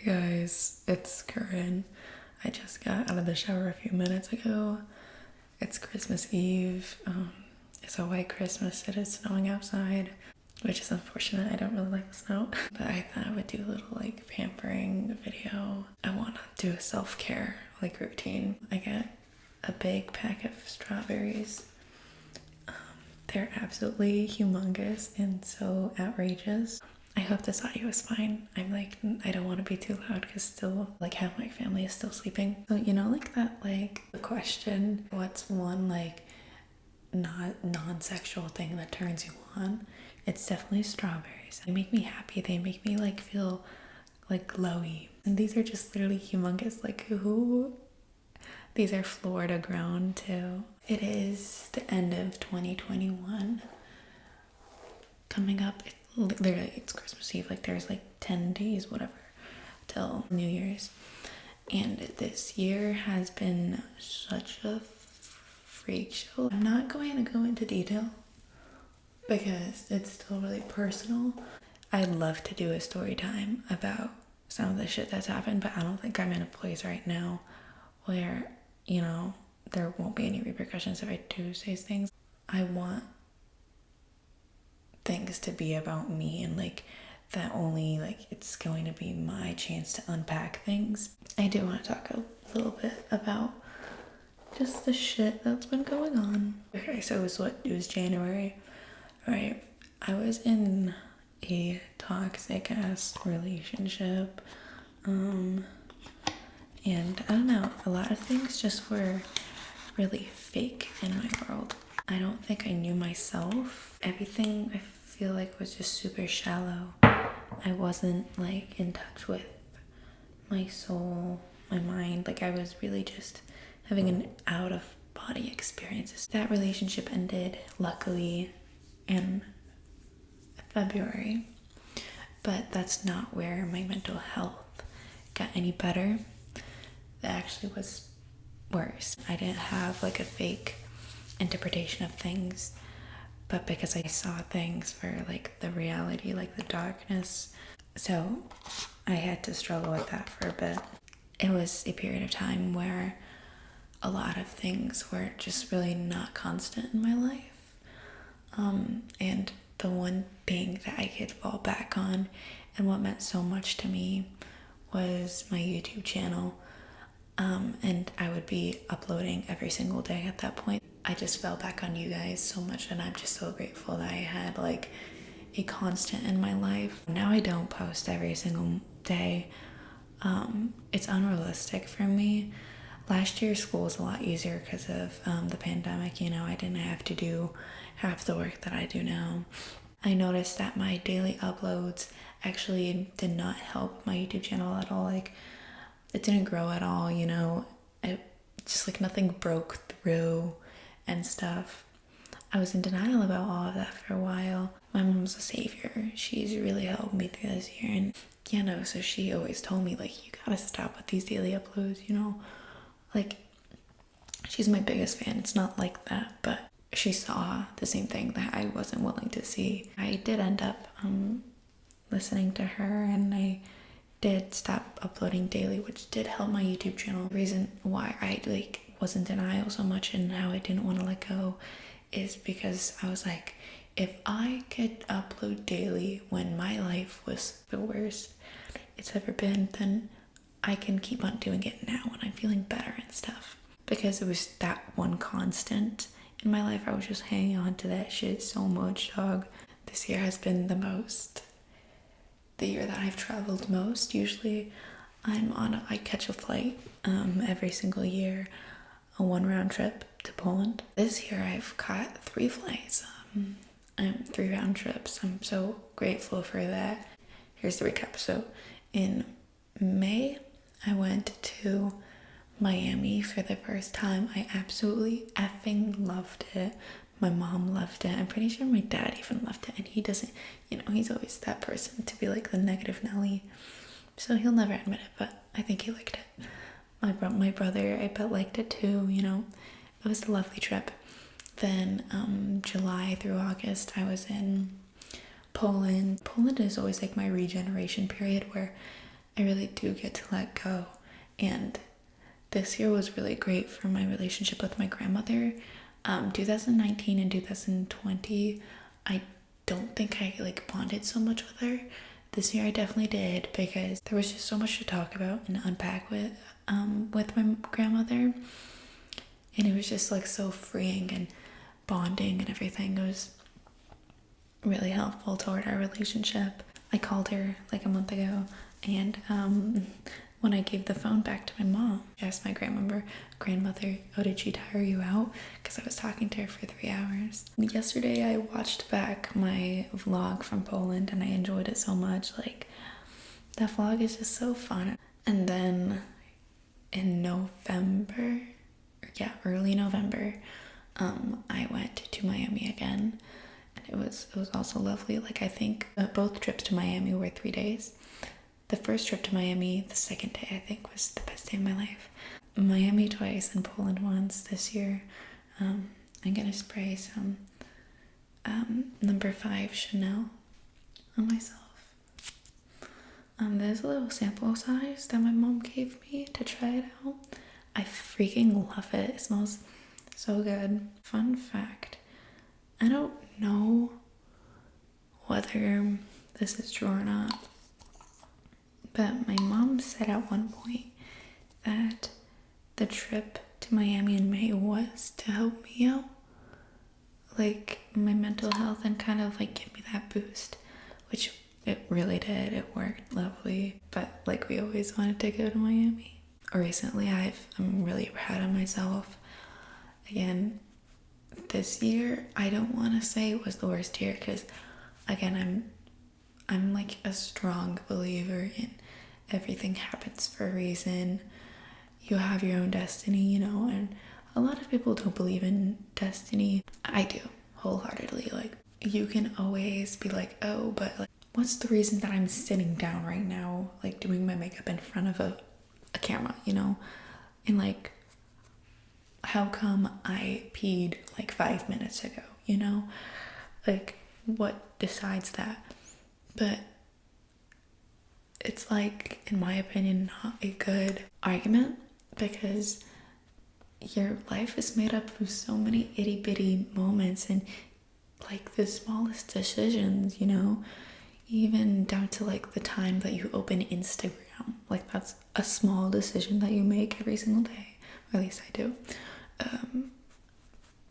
Hey guys, it's Corinne. I just got out of the shower a few minutes ago. It's Christmas Eve. It's a white Christmas. It is snowing outside, which is unfortunate. I don't really like the snow. But I thought I would do a little pampering video. I want to do a self-care routine. I got a big pack of strawberries. They're absolutely humongous and so outrageous. I hope this audio is fine. I don't want to be too loud because still half my family is still sleeping. So the question, what's one not non-sexual thing that turns you on? It's definitely strawberries. They make me happy. They make me feel glowy. And these are just literally humongous. Who? These are Florida grown too. It is the end of 2021. Coming up, it's Christmas Eve. There's 10 days, whatever, till New Year's. And this year has been such a freak show. I'm not going to go into detail because it's still really personal. I'd love to do a story time about some of the shit that's happened, but I don't think I'm in a place right now where, there won't be any repercussions if I do say things. I want things to be about me and that only it's going to be my chance to unpack things. I do want to talk a little bit about just the shit that's been going on. Okay, so it was January, right? I was in a toxic ass relationship, and I don't know, a lot of things just were really fake in my world. I don't think I knew myself. Everything I feel was just super shallow. I wasn't in touch with my soul, my mind. I was really just having an out of body experience. That relationship ended luckily in February, but that's not where my mental health got any better. It actually was worse. I didn't have a fake interpretation of things, but because I saw things for the reality, the darkness. So I had to struggle with that for a bit. It was a period of time where a lot of things were just really not constant in my life. And the one thing that I could fall back on and what meant so much to me was my YouTube channel. And I would be uploading every single day at that point. I just fell back on you guys so much, and I'm just so grateful that I had a constant in my life. Now I don't post every single day. It's unrealistic for me. Last year school was a lot easier because of the pandemic. I didn't have to do half the work that I do now. I noticed that my daily uploads actually did not help my YouTube channel at all. It didn't grow at all, it just nothing broke through and stuff. I was in denial about all of that for a while. My mom's a savior. She's really helped me through this year. And so she always told me you gotta stop with these daily uploads, she's my biggest fan. It's not like that, but she saw the same thing that I wasn't willing to see. I did end up listening to her, and I did stop uploading daily, which did help my YouTube channel. The reason why I was in denial so much and how I didn't want to let go is because I was if I could upload daily when my life was the worst it's ever been, then I can keep on doing it now when I'm feeling better and stuff. Because it was that one constant in my life. I was just hanging on to that shit so much, dog. This year has been the year that I've traveled most. Usually I catch a flight every single year, a 1 round trip to Poland. This year I've caught 3 flights, 3 round trips. I'm so grateful for that. Here's the recap. So in May, I went to Miami for the first time. I absolutely effing loved it. My mom loved it. I'm pretty sure my dad even loved it. And he doesn't, he's always that person to be the negative Nelly. So he'll never admit it, but I think he liked it. My brother, I bet, liked it too, It was a lovely trip. Then July through August, I was in Poland. Poland is always my regeneration period where I really do get to let go. And this year was really great for my relationship with my grandmother. 2019 and 2020, I don't think I like bonded so much with her. This year I definitely did, because there was just so much to talk about and unpack with my grandmother. And it was just like so freeing and bonding and everything. It was really helpful toward our relationship. I called her like a month ago, and when I gave the phone back to my mom, I asked my grandmother, oh, did she tire you out? Because I was talking to her for 3 hours. Yesterday I watched back my vlog from Poland and I enjoyed it so much. Like, that vlog is just so fun. And then in November, early November, I went to Miami again, and it was also lovely. Like, I think both trips to Miami were 3 days. The first trip to Miami, the second day, I think, was the best day of my life. Miami twice and Poland once this year. I'm gonna spray some number 5 Chanel on myself. There's a little sample size that my mom gave me to try it out. I freaking love it. It smells so good. Fun fact, I don't know whether this is true or not, but my mom said at one point that the trip to Miami in May was to help me out, like my mental health, and kind of like give me that boost, which it really did. It worked lovely. But like, we always wanted to go to Miami. Recently I'm really proud of myself. Again, this year I don't want to say it was the worst year, because again, I'm like a strong believer in everything happens for a reason. You have your own destiny, you know, and a lot of people don't believe in destiny. I do, wholeheartedly. Like, you can always be like, oh, but like, what's the reason that I'm sitting down right now, like doing my makeup in front of a camera, you know? And like, how come I peed like 5 minutes ago, you know? Like, what decides that? But it's like, in my opinion, not a good argument, because your life is made up of so many itty bitty moments, and like the smallest decisions, you know, even down to like the time that you open Instagram. Like, that's a small decision that you make every single day, or at least I do.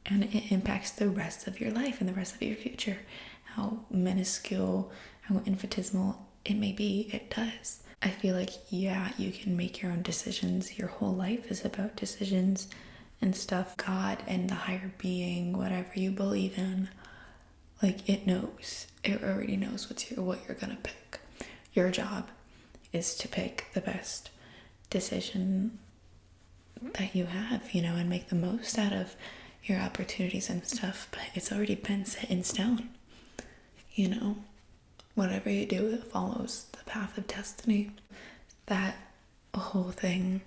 And it impacts the rest of your life and the rest of your future. How minuscule, how infinitesimal it may be, it does. I feel like, yeah, you can make your own decisions. Your whole life is about decisions and stuff. God and the higher being, whatever you believe in, like, it knows. It already knows what you're gonna pick. Your job is to pick the best decision that you have, you know, and make the most out of your opportunities and stuff. But it's already been set in stone, you know. Whatever you do, it follows the path of destiny. That whole thing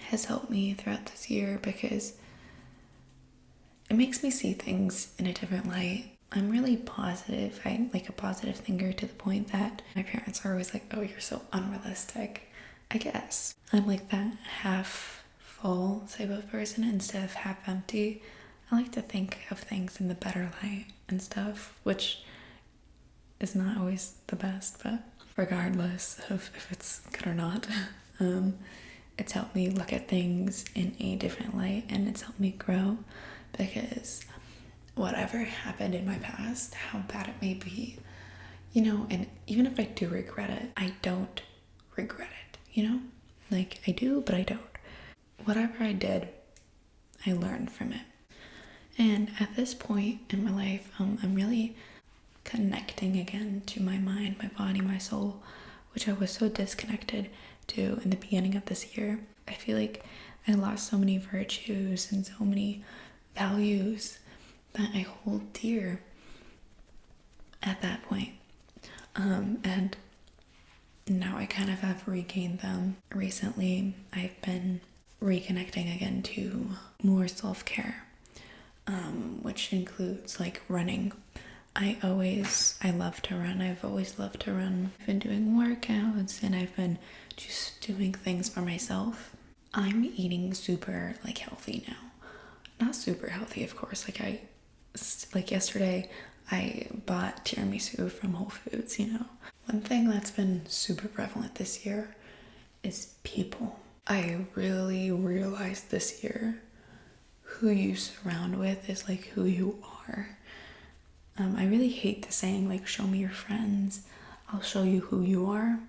has helped me throughout this year, because it makes me see things in a different light. I'm really positive. I'm like a positive thinker, to the point that my parents are always like, oh, you're so unrealistic. I guess I'm like that half full type of person instead of half empty. I like to think of things in the better light and stuff, which is not always the best, but regardless of if it's good or not, it's helped me look at things in a different light, and it's helped me grow, because whatever happened in my past, how bad it may be, you know, and even if I do regret it, I don't regret it, you know? Like, I do, but I don't. Whatever I did, I learned from it. And at this point in my life, I'm really connecting again to my mind, my body, my soul, which I was so disconnected to in the beginning of this year. I feel like I lost so many virtues and so many values that I hold dear at that point. And now I kind of have regained them. Recently, I've been reconnecting again to more self-care, which includes like running. I love to run. I've always loved to run. I've been doing workouts and I've been just doing things for myself. I'm eating super like healthy now. Not super healthy, of course. Like yesterday, I bought tiramisu from Whole Foods, you know. One thing that's been super prevalent this year is people. I really realized this year who you surround with is like who you are. I really hate the saying like, show me your friends, I'll show you who you are.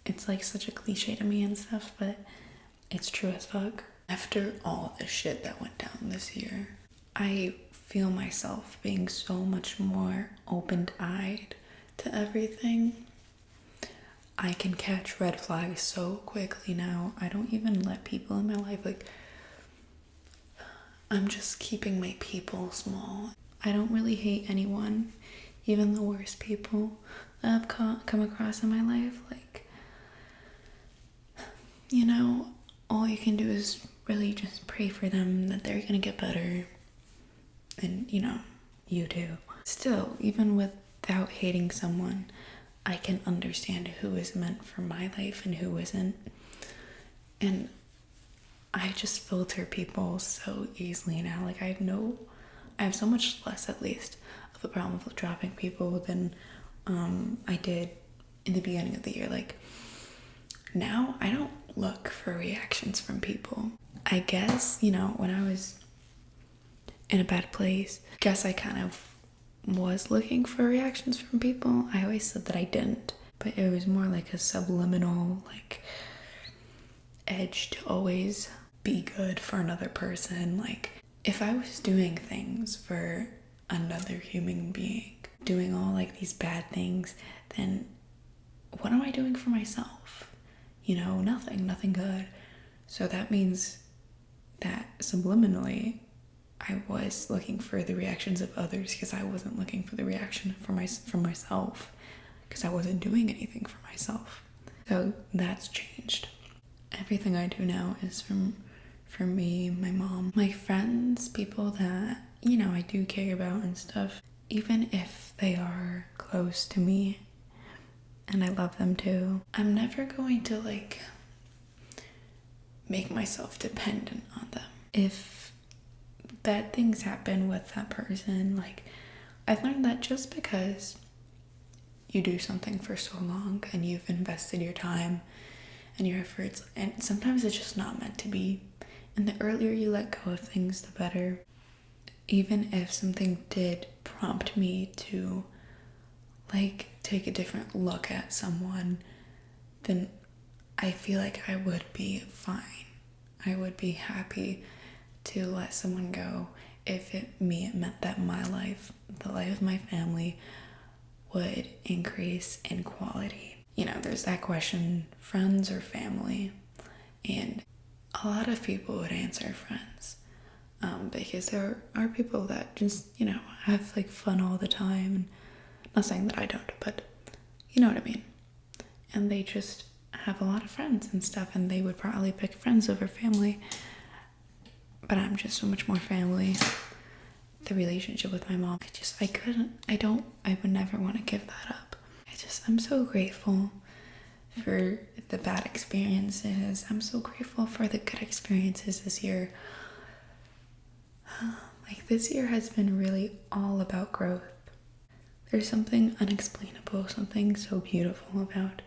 It's like such a cliche to me and stuff, but it's true as fuck. After all the shit that went down this year, I feel myself being so much more open-eyed to everything. I can catch red flags so quickly now. I don't even let people in my life, like, I'm just keeping my people small. I don't really hate anyone, even the worst people that I've come across in my life. Like, you know, all you can do is really just pray for them that they're gonna get better. And, you know, you do. Still, even without hating someone, I can understand who is meant for my life and who isn't. And I just filter people so easily now. Like, I have so much less, at least, of a problem with dropping people than I did in the beginning of the year. Like, now I don't look for reactions from people. I guess, you know, when I was in a bad place, I guess I kind of was looking for reactions from people. I always said that I didn't, but it was more like a subliminal, like, edge to always be good for another person. Like, if I was doing things for another human being, doing all like these bad things, then what am I doing for myself? You know, nothing good. So that means that subliminally I was looking for the reactions of others because I wasn't looking for the reaction from myself, because I wasn't doing anything for myself. So that's changed. Everything I do now is from me, my mom, my friends, people that, you know, I do care about and stuff, even if they are close to me and I love them too. I'm never going to like make myself dependent on them. If bad things happen with that person, like, I've learned that just because you do something for so long and you've invested your time and your efforts, and sometimes it's just not meant to be. And the earlier you let go of things, the better. Even if something did prompt me to like take a different look at someone, then I feel like I would be fine. I would be happy to let someone go if it meant that my life, the life of my family, would increase in quality. You know, there's that question, friends or family? And a lot of people would answer friends, because there are people that just, you know, have like fun all the time. And not saying that I don't, but you know what I mean. And they just have a lot of friends and stuff, and they would probably pick friends over family. But I'm just so much more family. The relationship with my mom, I would never want to give that up. I'm so grateful for the bad experiences. I'm so grateful for the good experiences this year. Like, this year has been really all about growth. There's something unexplainable, something so beautiful about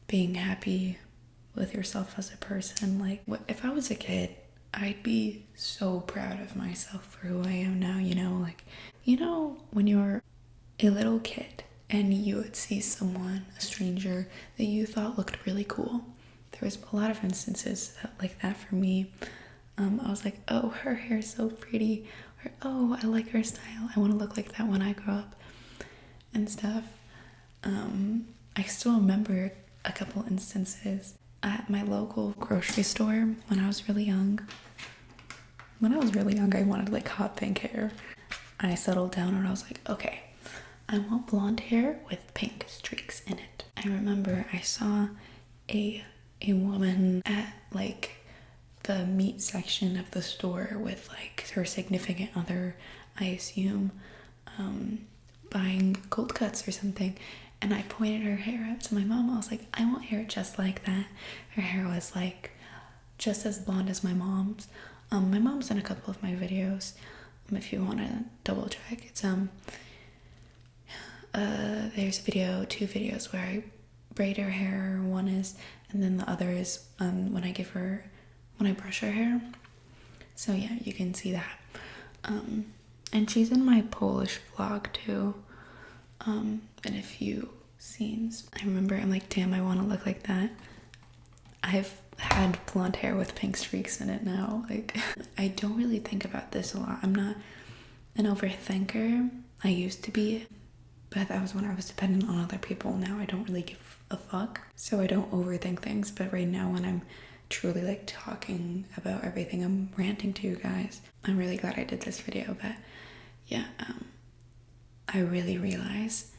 being happy with yourself as a person. Like, if I was a kid, I'd be so proud of myself for who I am now, you know? Like, you know, when you're a little kid and you would see someone, a stranger, that you thought looked really cool. There was a lot of instances like that for me. I was like, oh, her hair is so pretty, or oh, I like her style, I want to look like that when I grow up, and stuff. I still remember a couple instances at my local grocery store when I was really young. When I was really young, I wanted like hot pink hair. I settled down and I was like, okay, I want blonde hair with pink streaks in it. I remember I saw a woman at like the meat section of the store with like her significant other, I assume, buying cold cuts or something, and I pointed her hair out to my mom. I was like, I want hair just like that. Her hair was like just as blonde as my mom's. My mom's in a couple of my videos. If you want to double check, it's there's a video, 2 videos where I braid her hair. One is, and then the other is when I brush her hair. So yeah, you can see that. And she's in my Polish vlog too. And a few scenes. I remember I'm like, damn, I want to look like that. I've had blonde hair with pink streaks in it now. Like, I don't really think about this a lot. I'm not an overthinker. I used to be, but that was when I was dependent on other people. Now I don't really give a fuck. So I don't overthink things. But right now, when I'm truly like talking about everything, I'm ranting to you guys. I'm really glad I did this video. But yeah, I really realize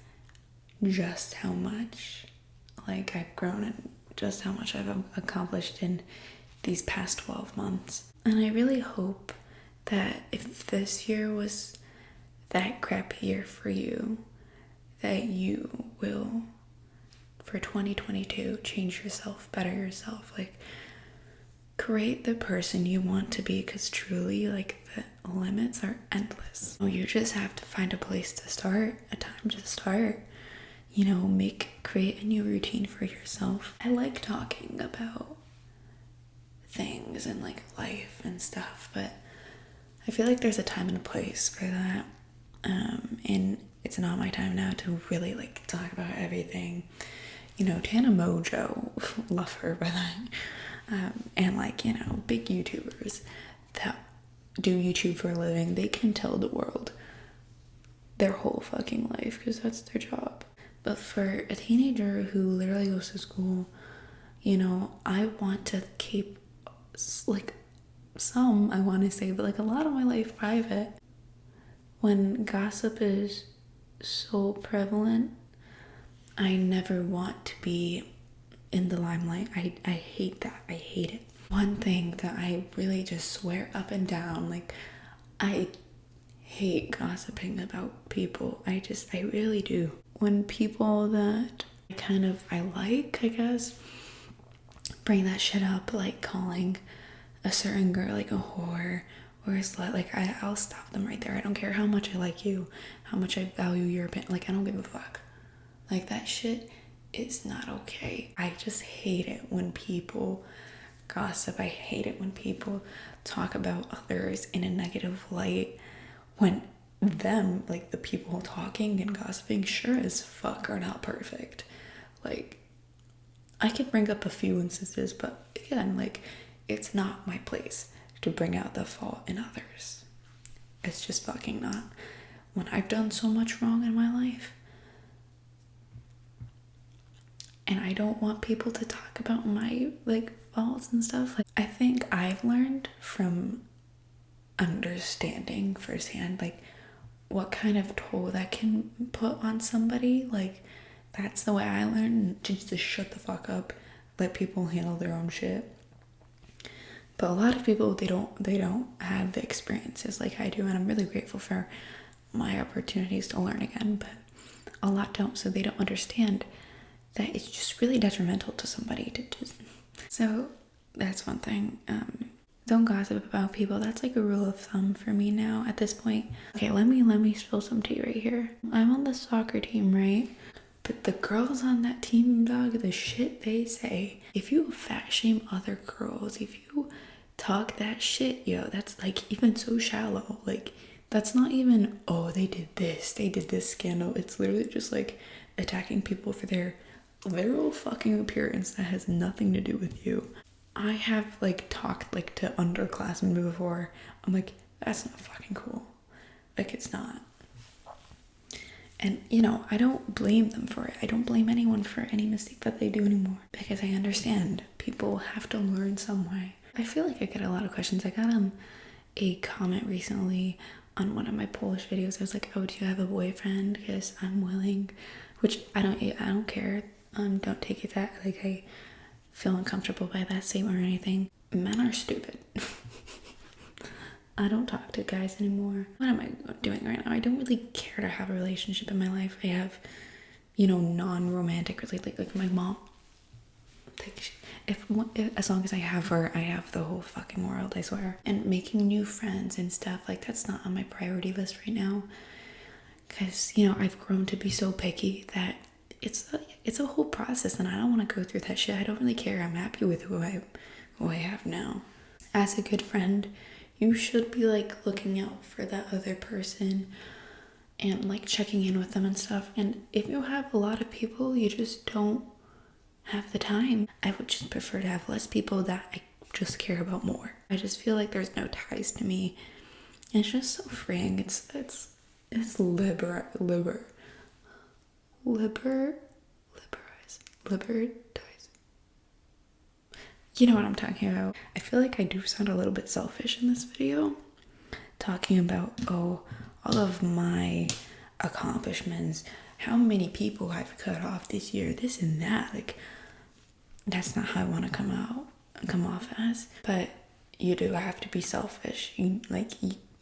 just how much like I've grown and just how much I've accomplished in these past 12 months. And I really hope that if this year was that crappy year for you, that you will, for 2022, change yourself, better yourself, like create the person you want to be, because truly, like, the limits are endless. You just have to find a place to start, a time to start, you know, create a new routine for yourself. I like talking about things and like life and stuff, but I feel like there's a time and a place for that. And it's not my time now to really like talk about everything. You know, Tana Mojo, love her by that. And like, you know, big YouTubers that do YouTube for a living, they can tell the world their whole fucking life because that's their job. But for a teenager who literally goes to school, you know, I want to keep like I want to say, but like a lot of my life private. When gossip is so prevalent, I never want to be in the limelight. I hate that. I hate it. One thing that I really just swear up and down, like, I hate gossiping about people. I really do. When people that I like, I guess, bring that shit up, like calling a certain girl like a whore or a slut, like I'll stop them right there. I don't care how much I like you, how much I value your opinion, like I don't give a fuck. Like, that shit is not okay. I just hate it when people gossip. I hate it when people talk about others in a negative light when them, like the people talking and gossiping, sure as fuck are not perfect. Like, I could bring up a few instances, but again, like, it's not my place to bring out the fault in others. It's just fucking not. When I've done so much wrong in my life, and I don't want people to talk about my like faults and stuff. Like, I think I've learned from understanding firsthand like what kind of toll that can put on somebody. Like, that's the way I learned, just to shut the fuck up, let people handle their own shit. But a lot of people, they don't have the experiences like I do, and I'm really grateful for my opportunities to learn again, but a lot don't, so they don't understand that it's just really detrimental to somebody to do. So that's one thing. Don't gossip about people. That's like a rule of thumb for me now at this point. Okay, let me spill some tea right here. I'm on the soccer team, right? But the girls on that team, dog, the shit they say, if you fat shame other girls, if you talk that shit, yo, that's like even so shallow. Like, that's not even, oh, they did this scandal. It's literally just like attacking people for their literal fucking appearance that has nothing to do with you. I have like talked like to underclassmen before. I'm like, that's not fucking cool. Like, it's not. And, you know, I don't blame them for it. I don't blame anyone for any mistake that they do anymore, because I understand people have to learn some way. I feel like I get a lot of questions. I got a comment recently on one of my Polish videos. I was like, oh, do you have a boyfriend? Because I'm willing, which I don't care. Don't take it that like I feel uncomfortable by that statement or anything. Men are stupid. I don't talk to guys anymore. What am I doing right now? I don't really care to have a relationship in my life. I have, non-romantic like my mom. Like, if as long as I have her, I have the whole fucking world, I swear. And making new friends and stuff, like, that's not on my priority list right now. Because, I've grown to be so picky that it's a whole process, and I don't want to go through that shit. I don't really care. I'm happy with who I have now. As a good friend, you should be like looking out for that other person and like checking in with them and stuff. And if you have a lot of people, you just don't have the time. I would just prefer to have less people that I just care about more. I just feel like there's no ties to me. And it's just so freeing. It's libertizing. You know what I'm talking about. I feel like I do sound a little bit selfish in this video, talking about, all of my accomplishments, how many people I've cut off this year, this and that. Like, that's not how I want to come off as. But you do have to be selfish. You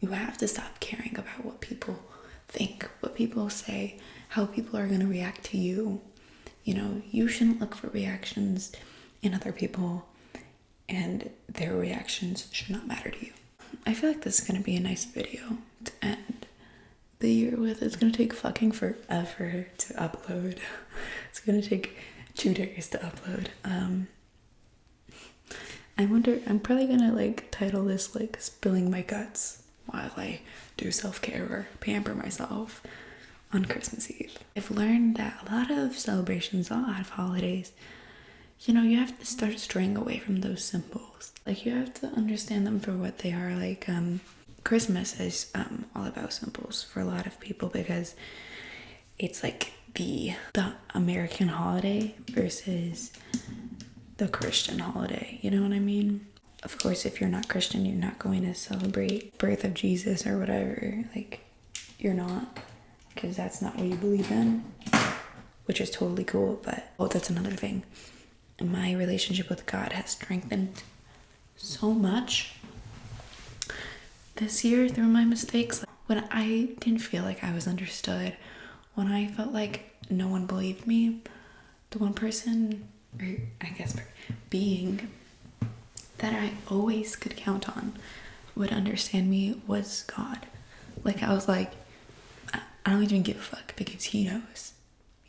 have to stop caring about what people think, what people say, how people are going to react to you. You shouldn't look for reactions in other people, and their reactions should not matter to you. I feel like this is going to be a nice video to end the year with. It's going to take fucking forever to upload. It's going to take 2 days to upload. I wonder, I'm probably going to like title this like spilling my guts while I do self-care or pamper myself on Christmas Eve. I've learned that a lot of celebrations, a lot of holidays, you have to start straying away from those symbols. Like, you have to understand them for what they are. Like, Christmas is all about symbols for a lot of people, because it's like the American holiday versus the Christian holiday. You know what I mean? Of course, if you're not Christian, you're not going to celebrate birth of Jesus or whatever. Like, you're not, because that's not what you believe in, which is totally cool. But that's another thing. My relationship with God has strengthened so much this year through my mistakes. When I didn't feel like I was understood, when I felt like no one believed me, the one person, or I guess being, that I always could count on would understand me was God. Like, I was like, I don't even give a fuck, because he knows,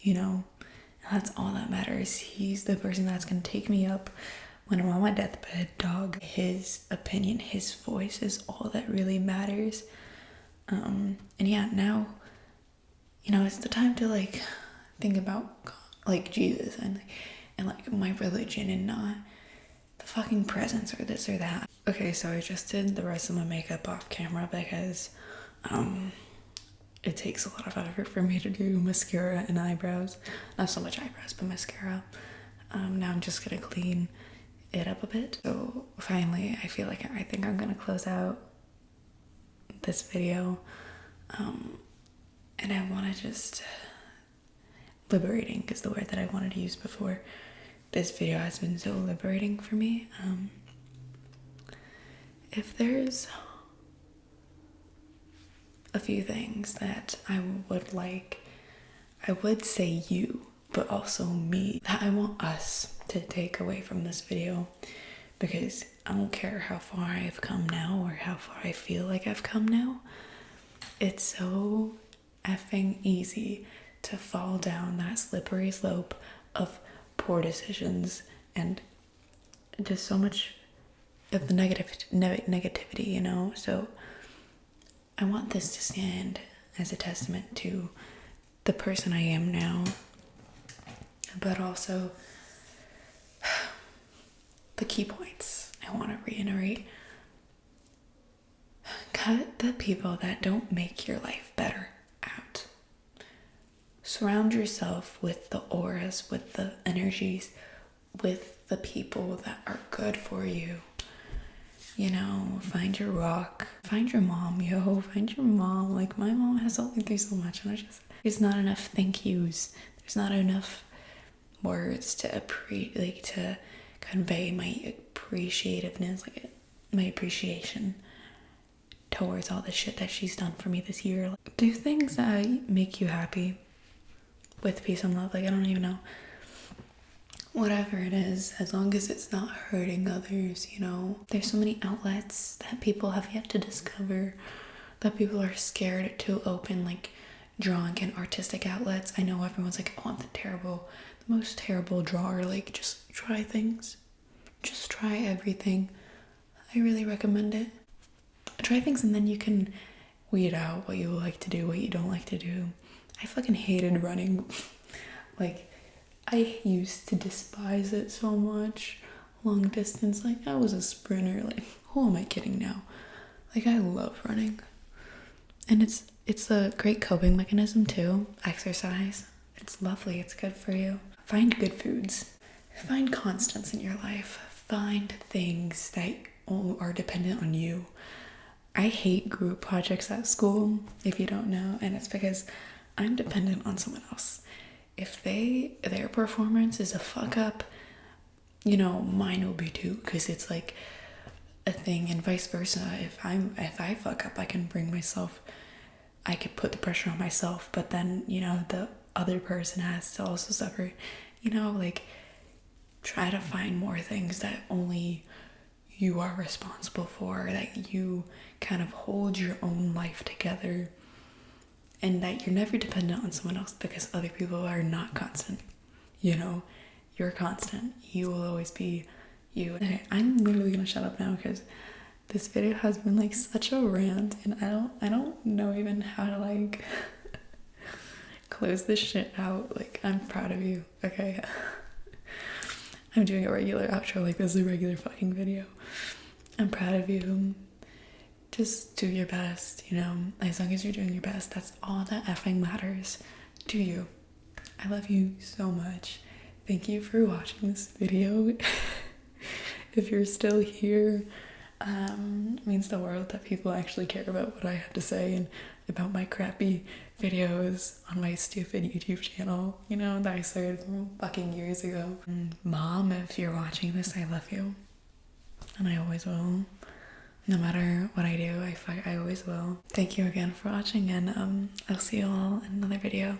And that's all that matters. He's the person that's going to take me up when I'm on my deathbed, dog. His opinion, his voice is all that really matters. And yeah, now, it's the time to like think about God, like Jesus and like my religion, and not the fucking presents or this or that. Okay, so I just did the rest of my makeup off camera because it takes a lot of effort for me to do mascara and eyebrows. Not so much eyebrows, but mascara. Now I'm just gonna clean it up a bit. So finally, I think I'm gonna close out this video. And I wanna just, liberating is the word that I wanted to use before. This video has been so liberating for me. If there's a few things that I would say you, but also me, that I want us to take away from this video, because I don't care how far I've come now or how far I feel like I've come now. It's so effing easy to fall down that slippery slope of poor decisions and just so much of the negativity, So I want this to stand as a testament to the person I am now, but also the key points I want to reiterate. Cut the people that don't make your life better out. Surround yourself with the auras, with the energies, with the people that are good for you. Find your rock. Find your mom, find your mom. Like, my mom has helped me through so much, and there's not enough thank yous. There's not enough words to to convey my appreciativeness, my appreciation. towards all the shit that she's done for me this year. Like, do things that make you happy with peace and love. Like, I don't even know. Whatever it is, as long as it's not hurting others, you know. There's so many outlets that people have yet to discover, that people are scared to open, like drawing and artistic outlets. I know everyone's like, oh, I'm the most terrible drawer. Like, just try things. Just try everything. I really recommend it. Try things and then you can weed out what you like to do, what you don't like to do. I fucking hated running. Like, I used to despise it so much. Long distance, like, I was a sprinter. Like, who am I kidding now? Like, I love running. And it's a great coping mechanism too. Exercise. It's lovely. It's good for you. Find good foods. Find constants in your life. Find things that are dependent on you. I hate group projects at school, if you don't know, and it's because I'm dependent on someone else. If their performance is a fuck up, you know, mine will be too, because it's like a thing, and vice versa. If I fuck up, I could put the pressure on myself, but then, you know, the other person has to also suffer. You know, like, try to find more things that only you are responsible for, that you kind of hold your own life together, and that you're never dependent on someone else, because other people are not constant. You know, you're constant. You will always be you. Okay, I'm literally gonna shut up now because this video has been like such a rant, and I don't know even how to like close this shit out. Like, I'm proud of you, okay? I'm doing a regular outro, like this is a regular fucking video. I'm proud of you. Just do your best, you know. As long as you're doing your best, that's all that effing matters. Do you. I love you so much. Thank you for watching this video. If you're still here, it means the world that people actually care about what I have to say and about my crappy videos on my stupid YouTube channel, you know, that I started from fucking years ago. Mom, if you're watching this, I love you. And I always will. No matter what I do, I always will. Thank you again for watching, and I'll see you all in another video.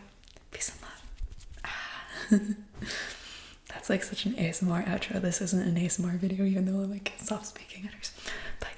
Peace and love. That's like such an ASMR outro. This isn't an ASMR video, even though I'm like soft speaking. Bye.